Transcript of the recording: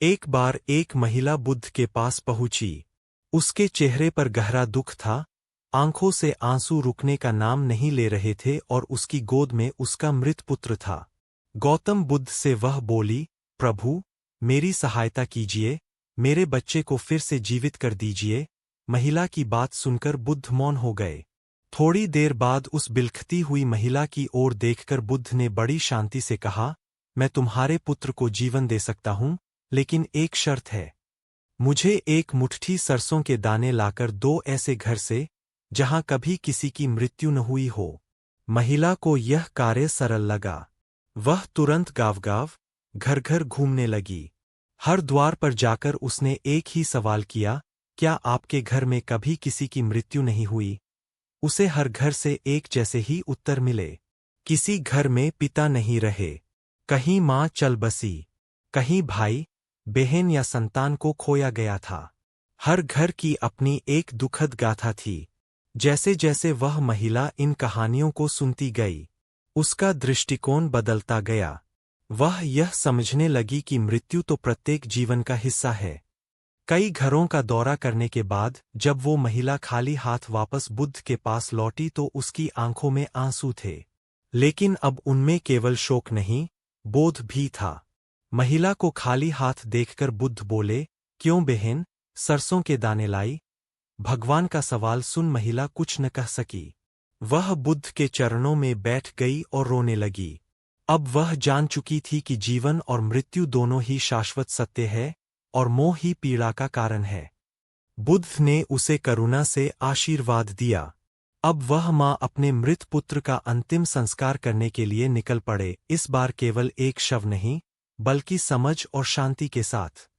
एक बार एक महिला बुद्ध के पास पहुंची। उसके चेहरे पर गहरा दुख था, आंखों से आंसू रुकने का नाम नहीं ले रहे थे और उसकी गोद में उसका मृत पुत्र था। गौतम बुद्ध से वह बोली, प्रभु, मेरी सहायता कीजिए, मेरे बच्चे को फिर से जीवित कर दीजिए। महिला की बात सुनकर बुद्ध मौन हो गए। थोड़ी देर बाद उस बिलखती हुई महिला की ओर देखकर बुद्ध ने बड़ी शांति से कहा, मैं तुम्हारे पुत्र को जीवन दे सकता हूं, लेकिन एक शर्त है। मुझे एक मुट्ठी सरसों के दाने लाकर दो, ऐसे घर से जहां कभी किसी की मृत्यु न हुई हो। महिला को यह कार्य सरल लगा। वह तुरंत गाँव-गाँव, घर-घर घूमने लगी। हर द्वार पर जाकर उसने एक ही सवाल किया, क्या आपके घर में कभी किसी की मृत्यु नहीं हुई? उसे हर घर से एक जैसे ही उत्तर मिले। किसी घर में पिता नहीं रहे, कहीं माँ चल बसी, कहीं भाई, बहन या संतान को खोया गया था। हर घर की अपनी एक दुखद गाथा थी। जैसे जैसे वह महिला इन कहानियों को सुनती गई, उसका दृष्टिकोण बदलता गया। वह यह समझने लगी कि मृत्यु तो प्रत्येक जीवन का हिस्सा है। कई घरों का दौरा करने के बाद जब वो महिला खाली हाथ वापस बुद्ध के पास लौटी तो उसकी आंखों में आंसू थे। लेकिन अब उनमें केवल शोक नहीं, बोध भी था। महिला को खाली हाथ देखकर बुद्ध बोले, क्यों बहन, सरसों के दाने लाई? भगवान का सवाल सुन महिला कुछ न कह सकी। वह बुद्ध के चरणों में बैठ गई और रोने लगी। अब वह जान चुकी थी कि जीवन और मृत्यु दोनों ही शाश्वत सत्य है और मोह ही पीड़ा का कारण है। बुद्ध ने उसे करुणा से आशीर्वाद दिया। अब वह माँ अपने मृत पुत्र का अंतिम संस्कार करने के लिए निकल पड़े, इस बार केवल एक शव नहीं, बल्कि समझ और शांति के साथ।